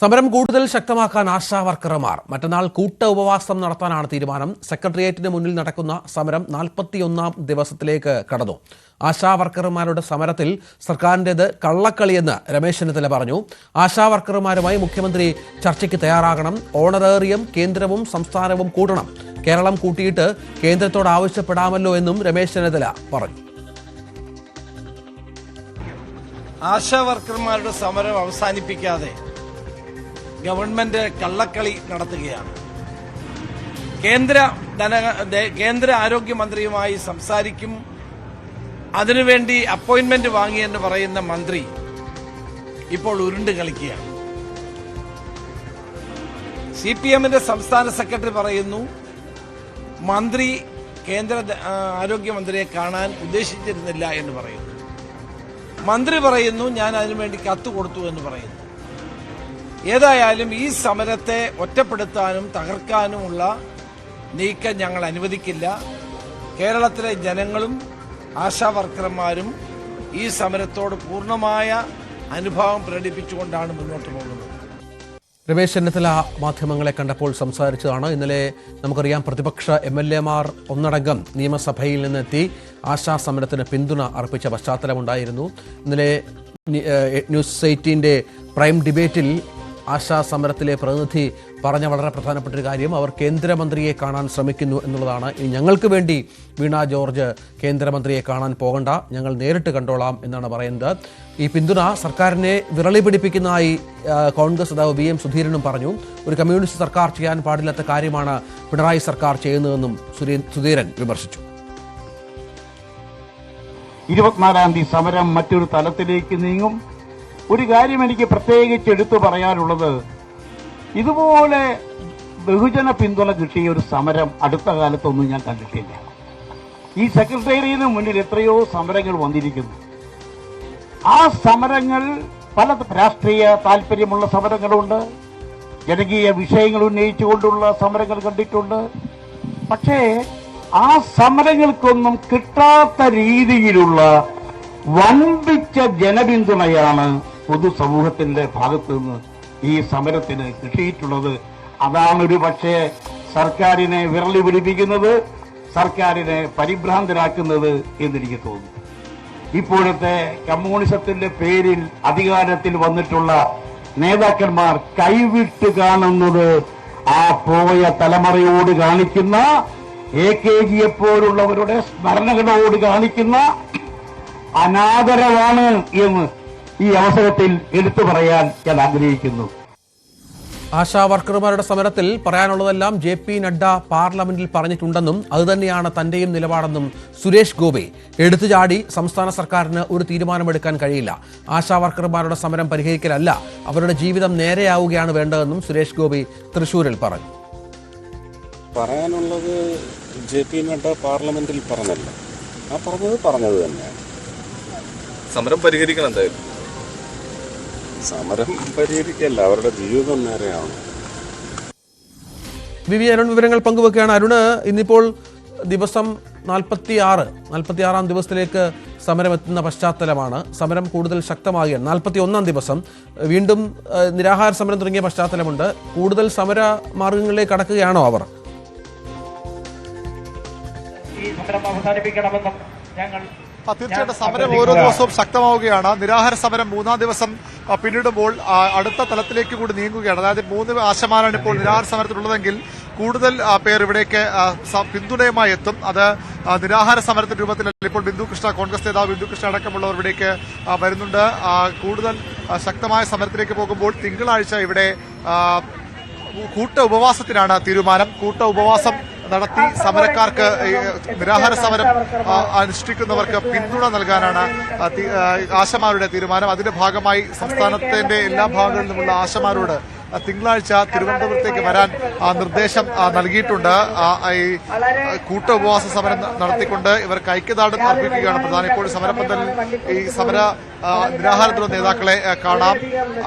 സമരം കൂടുതൽ ശക്തമാക്കാൻ ആശാ വർക്കർമാർ മറ്റന്നാൾ കൂട്ട ഉപവാസം നടത്താനാണ് തീരുമാനം. സെക്രട്ടേറിയറ്റിന് മുന്നിൽ നടക്കുന്ന സമരം 41ാം ദിവസത്തിലേക്ക് കടന്നു. ആശാ വർക്കർമാരുടെ സമരത്തിൽ സർക്കാരിൻ്റേത് കള്ളക്കളിയെന്ന് രമേശ് ചെന്നിത്തല പറഞ്ഞു. ആശാ വർക്കർമാരുമായി മുഖ്യമന്ത്രി ചർച്ചയ്ക്ക് തയ്യാറാകണം. ഓണറേറിയം കേന്ദ്രവും സംസ്ഥാനവും കൂട്ടണം. കേരളം കൂട്ടിയിട്ട് കേന്ദ്രത്തോട് ആവശ്യപ്പെടാമല്ലോ എന്നും രമേശ് ചെന്നിത്തല പറഞ്ഞു. ആശാ വർക്കർമാരുടെ സമരം അവസാനിപ്പിക്കാതെ ഗവൺമെന്റ് കള്ളക്കളി നടത്തുകയാണ്. കേന്ദ്ര ആരോഗ്യമന്ത്രിയുമായി സംസാരിക്കും, അതിനുവേണ്ടി അപ്പോയിന്റ്മെന്റ് വാങ്ങിയെന്ന് പറയുന്ന മന്ത്രി ഇപ്പോൾ ഉരുണ്ട് കളിക്കുകയാണ്. CPMന്റെ സംസ്ഥാന സെക്രട്ടറി പറയുന്നു മന്ത്രി കേന്ദ്ര ആരോഗ്യമന്ത്രിയെ കാണാൻ ഉദ്ദേശിച്ചിരുന്നില്ല എന്ന് പറയുന്നു. മന്ത്രി പറയുന്നു ഞാൻ അതിനുവേണ്ടി കത്ത് കൊടുത്തു എന്ന് പറയുന്നു. ഏതായാലും ഈ സമരത്തെ ഒറ്റപ്പെടുത്താനും തകർക്കാനുമുള്ള നീക്കം ഞങ്ങൾ അനുവദിക്കില്ല. കേരളത്തിലെ ജനങ്ങളും ആശാ വർക്കർമാരും ഈ സമരത്തോട് പൂർണ്ണമായ അനുഭാവം പ്രകടിപ്പിച്ചുകൊണ്ടാണ് മുന്നോട്ട് പോകുന്നത്. രമേശ് ചെന്നിത്തല മാധ്യമങ്ങളെ കണ്ടപ്പോൾ സംസാരിച്ചതാണ്. ഇന്നലെ നമുക്കറിയാം പ്രതിപക്ഷ MLA-മാർ ഒന്നടങ്കം നിയമസഭയിൽ നിന്നെത്തി ആശാ സമരത്തിന് പിന്തുണ അർപ്പിച്ച പശ്ചാത്തലമുണ്ടായിരുന്നു. ഇന്നലെ ന്യൂസ് 18ന്റെ പ്രൈം ഡിബേറ്റിൽ ആശാ സമരത്തിലെ പ്രതിനിധി പറഞ്ഞ വളരെ പ്രധാനപ്പെട്ട ഒരു കാര്യം അവർ കേന്ദ്രമന്ത്രിയെ കാണാൻ ശ്രമിക്കുന്നു എന്നുള്ളതാണ്. ഇനി ഞങ്ങൾക്ക് വേണ്ടി വീണ ജോർജ് കേന്ദ്രമന്ത്രിയെ കാണാൻ പോകണ്ട, ഞങ്ങൾ നേരിട്ട് കണ്ടോളാം എന്നാണ് പറയുന്നത്. ഈ പിന്തുണ സർക്കാരിനെ വിരളി പിടിപ്പിക്കുന്നതായി കോൺഗ്രസ് നേതാവ് VM സുധീരനും പറഞ്ഞു. ഒരു കമ്മ്യൂണിസ്റ്റ് സർക്കാർ ചെയ്യാൻ പാടില്ലാത്ത കാര്യമാണ് പിണറായി സർക്കാർ ചെയ്യുന്നതെന്നും സുധീരൻ വിമർശിച്ചു. 24-ാം തീയതി സമരം മറ്റൊരു തലത്തിലേക്ക് നീങ്ങും. ഒരു കാര്യം എനിക്ക് പ്രത്യേകിച്ച് എടുത്തു പറയാനുള്ളത്, ഇതുപോലെ ബഹുജന പിന്തുണ കിട്ടിയ ഒരു സമരം അടുത്ത കാലത്തൊന്നും ഞാൻ കണ്ടിട്ടില്ല. ഈ സെക്രട്ടേറിയറ്റിന് മുന്നിൽ എത്രയോ സമരങ്ങൾ വന്നിരിക്കുന്നു. ആ സമരങ്ങൾ പല രാഷ്ട്രീയ താല്പര്യമുള്ള സമരങ്ങളുണ്ട്, ജനകീയ വിഷയങ്ങൾ ഉന്നയിച്ചുകൊണ്ടുള്ള സമരങ്ങൾ കണ്ടിട്ടുണ്ട്. പക്ഷേ ആ സമരങ്ങൾക്കൊന്നും കിട്ടാത്ത രീതിയിലുള്ള വൻപിച്ച ജനപിന്തുണയാണ് പൊതുസമൂഹത്തിന്റെ ഭാഗത്തു നിന്ന് ഈ സമരത്തിന് കിട്ടിയിട്ടുള്ളത്. അതാണ് ഒരു പക്ഷേ സർക്കാരിനെ വിരളി പിടിപ്പിക്കുന്നത്, സർക്കാരിനെ പരിഭ്രാന്തരാക്കുന്നത് എന്നെനിക്ക് തോന്നുന്നു. ഇപ്പോഴത്തെ കമ്മ്യൂണിസത്തിന്റെ പേരിൽ അധികാരത്തിൽ വന്നിട്ടുള്ള നേതാക്കന്മാർ കൈവിട്ട് കാണുന്നത് ആ പോയ തലമുറയോട് കാണിക്കുന്ന AKGയെ പോലുള്ളവരുടെ സ്മരണകളോട് കാണിക്കുന്ന അനാദരവാണ് എന്ന് ഈ അവസരത്തിൽ എടുത്തു പറയാൻ ഞാൻ ആഗ്രഹിക്കുന്നു. ആശാ വർക്കർമാരുടെ സമരത്തിൽ പറയാനുള്ളതെല്ലാം JP നഡ്ഡ പാർലമെന്റിൽ പറഞ്ഞിട്ടുണ്ടെന്നും അതുതന്നെയാണ് തന്റെയും നിലപാടെന്നും സുരേഷ് ഗോപി എടുത്തുചാടി. സംസ്ഥാന സർക്കാരിന് ഒരു തീരുമാനമെടുക്കാൻ കഴിയില്ല. ആശാ വർക്കർമാരുടെ സമരം പരിഹരിക്കലല്ല, അവരുടെ ജീവിതം നേരെയാവുകയാണ് വേണ്ടതെന്നും സുരേഷ് ഗോപി തൃശൂരിൽ പറഞ്ഞു. പറയാനുള്ളത് JP നഡ്ഡ പാർലമെന്റിൽ പറഞ്ഞല്ല, ആ പറഞ്ഞത് തന്നെയാണ്. സമരം പരിഹരിക്കണം. എന്തായാലും സമരം പരിഹരിക്കല്ല, അവരുടെ ജീവിതം നേരെയാണ്. വി അരുൺ വിവരങ്ങൾ പങ്കുവെക്കുകയാണ്. അരുണ്, ഇന്നിപ്പോൾ ദിവസം 46ാം ദിവസത്തിലേക്ക് സമരം എത്തുന്ന പശ്ചാത്തലമാണ്. സമരം കൂടുതൽ ശക്തമാകുകയാണ്. 41ാം ദിവസം വീണ്ടും നിരാഹാര സമരം തുടങ്ങിയ പശ്ചാത്തലമുണ്ട്. കൂടുതൽ സമര മാർഗങ്ങളിലേക്ക് കടക്കുകയാണോ അവർ? തീർച്ചയായിട്ടും സമരം ഓരോ ദിവസവും ശക്തമാവുകയാണ്. നിരാഹാര സമരം 3ാം ദിവസം പിന്നിടുമ്പോൾ അടുത്ത തലത്തിലേക്ക് കൂടി നീങ്ങുകയാണ്. അതായത് 3 ആശമാരാണ് ഇപ്പോൾ നിരാഹാര സമരത്തിലുള്ളതെങ്കിൽ കൂടുതൽ പേർ ഇവിടേക്ക് പിന്തുണയുമായി എത്തും. അത് നിരാഹാര സമരത്തിന്റെ രൂപത്തിലല്ല. ഇപ്പോൾ കോൺഗ്രസ് നേതാവ് ബിന്ദു കൃഷ്ണ അടക്കമുള്ളവർ ഇവിടേക്ക് വരുന്നുണ്ട്. കൂടുതൽ ശക്തമായ സമരത്തിലേക്ക് പോകുമ്പോൾ തിങ്കളാഴ്ച ഇവിടെ കൂട്ട ഉപവാസത്തിനാണ് തീരുമാനം. കൂട്ട ഉപവാസം നടത്തി സമരക്കാർക്ക്, നിരാഹാര സമരം അനുഷ്ഠിക്കുന്നവർക്ക് പിന്തുണ നൽകാനാണ് ആശമാരുടെ തീരുമാനം. അതിന്റെ ഭാഗമായി സംസ്ഥാനത്തിന്റെ എല്ലാ ഭാഗങ്ങളിൽ നിന്നുമുള്ള ആശമാരോട് തിങ്കളാഴ്ച തിരുവനന്തപുരത്തേക്ക് വരാൻ നിർദ്ദേശം നൽകിയിട്ടുണ്ട്. ഈ കൂട്ട ഉപവാസ സമരം നടത്തിക്കൊണ്ട് ഇവർക്ക് ഐക്യദാർഢ്യം അർപ്പിക്കുകയാണ് പ്രധാനം. ഇപ്പോൾ സമരപന്തലിൽ ഈ നിരാഹാരത്തിലുള്ള നേതാക്കളെ കാണാം.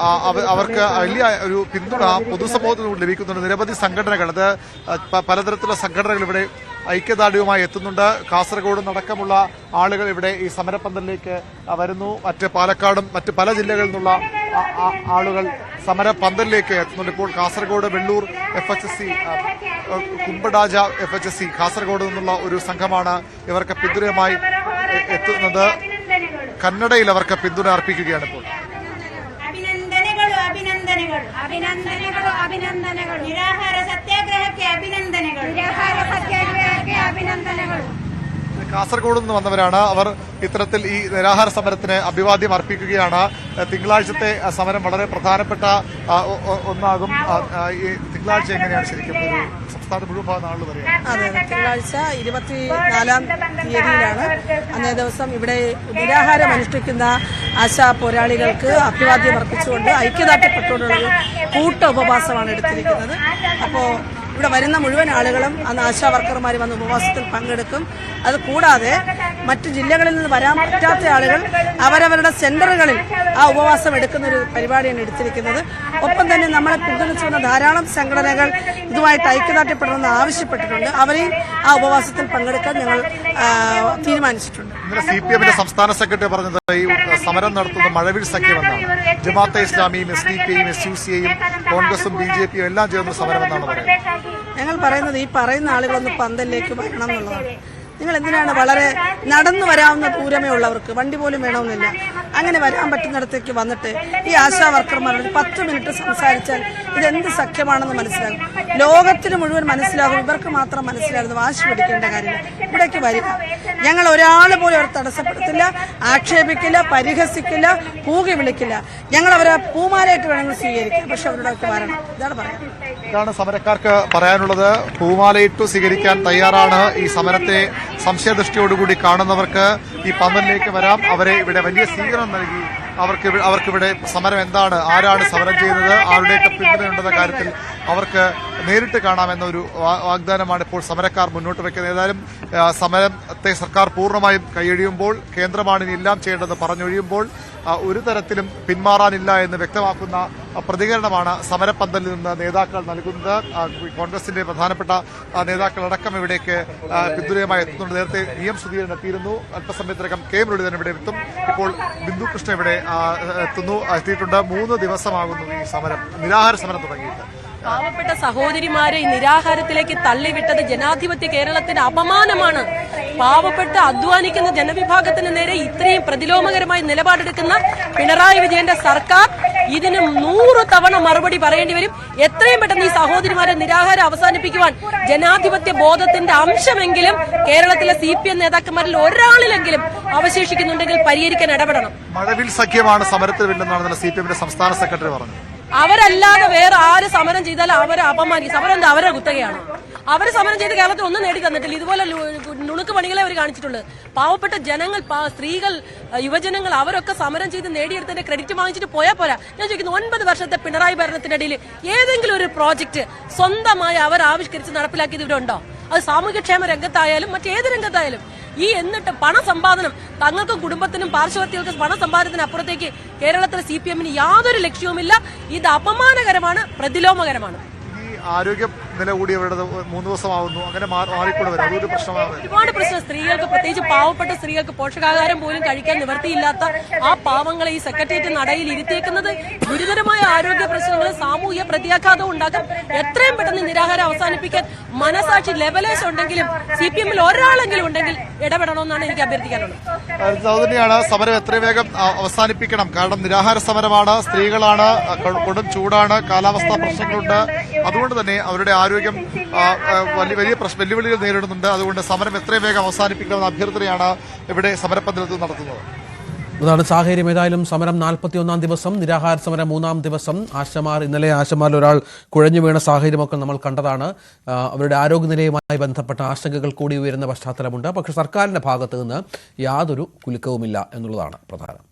അവർക്ക് വലിയ ഒരു പിന്തുണ പൊതുസമൂഹത്തിൽ ലഭിക്കുന്നുണ്ട്. നിരവധി സംഘടനകൾ, അത് പലതരത്തിലുള്ള സംഘടനകൾ ഇവിടെ ഐക്യദാർഢ്യവുമായി എത്തുന്നുണ്ട്. കാസർഗോഡ് അടക്കമുള്ള ആളുകൾ ഇവിടെ ഈ സമരപന്തലിലേക്ക് വരുന്നു. മറ്റ് പാലക്കാടും മറ്റ് പല ജില്ലകളിൽ നിന്നുള്ള ആളുകൾ സമര പന്തലിലേക്ക് എത്തുന്നുണ്ട്. ഇപ്പോൾ കാസർഗോഡ് വെള്ളൂർ FHSC, കുമ്പടാജ FHSC കാസർഗോഡ് നിന്നുള്ള ഒരു സംഘമാണ് ഇവർക്ക് പിന്തുണയുമായി എത്തുന്നത്. കന്നഡയിൽ അവർക്ക് പിന്തുണ അർപ്പിക്കുകയാണ് ഇപ്പോൾ. ಅಭಿನಂದನೆಗಳು ಅಭಿನಂದನೆಗಳು ಅಭಿನಂದನೆಗಳು ನಿರಾಹಾರ ಸತ್ಯಾಗ್ರಹಕ್ಕೆ ಅಭಿನಂದನೆಗಳು ನಿರಾಹಾರ ಸತ್ಯಾಗ್ರಹಕ್ಕೆ ಅಭಿನಂದನೆಗಳು. കാസർഗോഡ് നിന്ന് വന്നവരാണ് അവർ. ഇത്തരത്തിൽ ഈ നിരാഹാര സമരത്തിന് അഭിവാദ്യം അർപ്പിക്കുകയാണ്. തിങ്കളാഴ്ചത്തെ സമരം വളരെ പ്രധാനപ്പെട്ട ഒന്നാകും. ഈ തിങ്കളാഴ്ച എങ്ങനെയാണ് ശരിക്കും ഒരു സംസ്ഥാനത്ത് മുഴുവൻ ഭാഗം നാളിൽ വരിക? അതെ, തിങ്കളാഴ്ച 24-ാം തീയതിയിലാണ്. അന്നേ ദിവസം ഇവിടെ നിരാഹാരം അനുഷ്ഠിക്കുന്ന ആശാ പോരാളികൾക്ക് അഭിവാദ്യം അർപ്പിച്ചുകൊണ്ട് ഐക്യദാർഢ്യപ്പെട്ടുകൊണ്ടുള്ള കൂട്ട ഉപവാസമാണ് എടുത്തിരിക്കുന്നത്. അപ്പോൾ ഇവിടെ വരുന്ന മുഴുവൻ ആളുകളും അന്ന് ആശാ വർക്കർമാർ വന്ന് ഉപവാസത്തിൽ പങ്കെടുക്കും. അത് കൂടാതെ മറ്റു ജില്ലകളിൽ നിന്ന് വരാൻ പറ്റാത്ത ആളുകൾ അവരവരുടെ സെന്ററുകളിൽ ആ ഉപവാസം എടുക്കുന്ന ഒരു പരിപാടിയാണ് എടുത്തിരിക്കുന്നത്. ഒപ്പം തന്നെ നമ്മളെ പിന്തുണച്ചു വന്ന ധാരാളം സംഘടനകൾ ഇതുമായിട്ട് ഐക്യദാർഢ്യപ്പെടണമെന്ന് ആവശ്യപ്പെട്ടിട്ടുണ്ട്. അവരെയും ആ ഉപവാസത്തിൽ പങ്കെടുക്കാൻ ഞങ്ങൾ തീരുമാനിച്ചിട്ടുണ്ട്. ഇന്നലെ CPM-ന്റെ സംസ്ഥാന സെക്രട്ടറി പറഞ്ഞത് ഈ സമരം നടത്തുന്ന മഴവിൽ സഖ്യമെന്നാണ്. ജമാഅത്തെ ഇസ്ലാമിയും SDPയും SUCയും കോൺഗ്രസും BJPയും എല്ലാം ചേർന്ന സമരമെന്നാണ് പറയുന്നത്. ഞങ്ങൾ പറയുന്നത് ഈ പറയുന്ന ആളുകളൊന്ന് പന്തലിലേക്ക് വരണം എന്നുള്ളതാണ്. നിങ്ങൾ എന്തിനാണ് വളരെ നടന്നു വരാവുന്ന ദൂരമേ ഉള്ളവർക്ക്, വണ്ടി പോലും വേണമെന്നില്ല, അങ്ങനെ വരാൻ പറ്റുന്നിടത്തേക്ക് വന്നിട്ട് ഈ ആശാ വർക്കർമാരോട് 10 മിനിറ്റ് സംസാരിച്ചാൽ ഇതെന്ത് സഖ്യമാണെന്ന് മനസ്സിലാകും. ലോകത്തിന് മുഴുവൻ മനസ്സിലാകും. ഇവർക്ക് മാത്രം മനസ്സിലാകുന്നത് വാശി പിടിക്കേണ്ട കാര്യമില്ല. ഇവിടേക്ക് വരിക. ഞങ്ങൾ ഒരാൾ പോലും അവർ തടസ്സപ്പെടുത്തില്ല, ആക്ഷേപിക്കില്ല, പരിഹസിക്കില്ല, കൂകി വിളിക്കില്ല. ഞങ്ങൾ അവരെ പൂമാലയിട്ട് വേണമെങ്കിൽ സ്വീകരിക്കാം. പക്ഷെ അവരോടൊക്കെ വരണം. ഇതാണ് പറയുന്നത്. ഇതാണ് സമരക്കാർക്ക് പറയാനുള്ളത്. പൂമാലയിട്ടു സ്വീകരിക്കാൻ തയ്യാറാണ്. ഈ സമരത്തെ സംശയദൃഷ്ടിയോടുകൂടി കാണുന്നവർക്ക് ഈ പന്തലിലേക്ക് വരാം. അവരെ ഇവിടെ വലിയ സ്വീകരണം നൽകി അവർക്കിവിടെ സമരം എന്താണ്, ആരാണ് സമരം ചെയ്യുന്നത്, ആരുടെയൊക്കെ പിന്തുണയുണ്ടെന്ന കാര്യത്തിൽ അവർക്ക് നേരിട്ട് കാണാമെന്നൊരു വാഗ്ദാനമാണ് ഇപ്പോൾ സമരക്കാർ മുന്നോട്ട് വയ്ക്കുന്നത്. ഏതായാലും സമരത്തെ സർക്കാർ പൂർണ്ണമായും കൈയൊഴിയുമ്പോൾ, കേന്ദ്രമാണ് ഇനി എല്ലാം ചെയ്യേണ്ടത് പറഞ്ഞൊഴിയുമ്പോൾ ഒരു തരത്തിലും പിന്മാറാനില്ല എന്ന് വ്യക്തമാക്കുന്ന പ്രതികരണമാണ് സമരപ്പന്തലിൽ നിന്ന് നേതാക്കൾ നൽകുന്നത്. കോൺഗ്രസിന്റെ പ്രധാനപ്പെട്ട നേതാക്കളടക്കം ഇവിടേക്ക് പിന്തുണയുമായി എത്തുന്നുണ്ട്. നേരത്തെ VM സുധീരൻ എത്തിയിരുന്നു. അല്പസമയത്തിനകം K മുരളീധരൻ ഇവിടെ എത്തും. ഇപ്പോൾ ബിന്ദു കൃഷ്ണ ഇവിടെ എത്തിയിട്ടുണ്ട്. 3 ദിവസമാകുന്നു ഈ സമരം, നിരാഹാര സമരം തുടങ്ങിയിട്ട്. പാവപ്പെട്ട സഹോദരിമാരെ ഈ നിരാഹാരത്തിലേക്ക് തള്ളിവിട്ടത് ജനാധിപത്യ കേരളത്തിന് അപമാനമാണ്. പാവപ്പെട്ട അധ്വാനിക്കുന്ന ജനവിഭാഗത്തിന് നേരെ ഇത്രയും പ്രതിലോമകരമായി നിലപാടെടുക്കുന്ന പിണറായി വിജയന്റെ സർക്കാർ ഇതിന് 100 തവണ മറുപടി പറയേണ്ടി വരും. എത്രയും പെട്ടെന്ന് ഈ സഹോദരിമാരെ നിരാഹാരം അവസാനിപ്പിക്കുവാൻ ജനാധിപത്യ ബോധത്തിന്റെ അംശമെങ്കിലും കേരളത്തിലെ CPM നേതാക്കന്മാരിൽ ഒരാളിലെങ്കിലും അവശേഷിക്കുന്നുണ്ടെങ്കിൽ പരിഹരിക്കാൻ ഇടപെടണം. മഴവിൽ സഖ്യമാണ് സമരത്തിൽ വെല്ലെന്നാണ് CPM-ന്റെ സംസ്ഥാന സെക്രട്ടറി പറഞ്ഞത്. അവരല്ലാതെ വേറെ ആര് സമരം ചെയ്താലും അവരെ അപമാനിക്കും. സമരം എന്താ അവരുടെ കുത്തകയാണ്. അവർ സമരം ചെയ്ത് കേരളത്തിൽ ഒന്നും നേടി തന്നിട്ടില്ല. ഇതുപോലെ നുണുക്ക് പണികളെ അവർ കാണിച്ചിട്ടുള്ളത്. പാവപ്പെട്ട ജനങ്ങൾ, സ്ത്രീകൾ, യുവജനങ്ങൾ അവരൊക്കെ സമരം ചെയ്ത് നേടിയെടുത്തതിന്റെ ക്രെഡിറ്റ് വാങ്ങിച്ചിട്ട് പോയാൽ പോരാ. ഞാൻ ചോദിക്കുന്നു, 9 വർഷത്തെ പിണറായി ഭരണത്തിനിടയിൽ ഏതെങ്കിലും ഒരു പ്രോജക്റ്റ് സ്വന്തമായി അവർ ആവിഷ്കരിച്ച് നടപ്പിലാക്കിയത് ഇവിടെ ഉണ്ടോ? അത് സാമൂഹ്യക്ഷേമ രംഗത്തായാലും മറ്റേത് രംഗത്തായാലും. ഈ എന്നിട്ട് പണസമ്പാദനം, തങ്ങൾക്കും കുടുംബത്തിനും പാർശ്വവർത്തികൾക്കും പണസമ്പാദനത്തിന് അപ്പുറത്തേക്ക് കേരളത്തിലെ CPM-ന് യാതൊരു ലക്ഷ്യവുമില്ല. ഇത് അപമാനകരമാണ്, പ്രതിലോമകരമാണ്. ആരോഗ്യ നില കൂടി അവരുടെ 3 ദിവസമാവുന്നു. അങ്ങനെ മാറിക്കൊണ്ട് വരും. അതൊരു പ്രശ്നമാണ്. ഒരുപാട് പ്രശ്നം. സ്ത്രീകൾക്ക്, പ്രത്യേകിച്ച് പാവപ്പെട്ട സ്ത്രീകൾക്ക് പോഷകാഹാരം പോലും കഴിക്കാൻ നിവർത്തിയില്ലാത്ത ആ പാവങ്ങളെ ഈ സെക്രട്ടേറിയറ്റ് നടയിൽ ഇരുത്തിയേക്കുന്നത് ഗുരുതരമായ ആരോഗ്യ പ്രശ്നങ്ങളും സാമൂഹ്യ പ്രത്യാഘാതവും ഉണ്ടാക്കും. എത്രയും പെട്ടെന്ന് നിരാഹാരം അവസാനിപ്പിക്കാൻ മനസാക്ഷി ലെവലേഴ്സ് ഉണ്ടെങ്കിലും CPM-ൽ ഒരാളെങ്കിലും ഉണ്ടെങ്കിൽ ഇടപെടണമെന്നാണ് എനിക്ക് അഭ്യർത്ഥിക്കാനുള്ളത്. അതുതന്നെയാണ് സമരം എത്രയും വേഗം അവസാനിപ്പിക്കണം. കാരണം നിരാഹാര സമരമാണ്, സ്ത്രീകളാണ്, കൊടും ചൂടാണ്, കാലാവസ്ഥാ പ്രശ്നങ്ങളുണ്ട്. അതുകൊണ്ട് തന്നെ അവരുടെ ആരോഗ്യം വലിയ വെല്ലുവിളികൾ നേരിടുന്നുണ്ട്. അതുകൊണ്ട് സമരം എത്രയും വേഗം അവസാനിപ്പിക്കണമെന്ന അഭ്യർത്ഥനയാണ് ഇവിടെ സമരപന്തലത്തിൽ നടത്തുന്നത്. അതാണ് സാഹചര്യം. ഏതായാലും സമരം 41-ാം ദിവസം, നിരാഹാര സമരം 3-ാം ദിവസം. ഇന്നലെ ആശമാരിൽ ഒരാൾ കുഴഞ്ഞു വീണ സാഹചര്യമൊക്കെ നമ്മൾ കണ്ടതാണ്. അവരുടെ ആരോഗ്യനിലയുമായി ബന്ധപ്പെട്ട ആശങ്കകൾ കൂടി ഉയരുന്ന പശ്ചാത്തലമുണ്ട്. പക്ഷേ സർക്കാരിൻ്റെ ഭാഗത്ത് നിന്ന് യാതൊരു കുലുക്കവുമില്ല എന്നുള്ളതാണ് പ്രധാനം.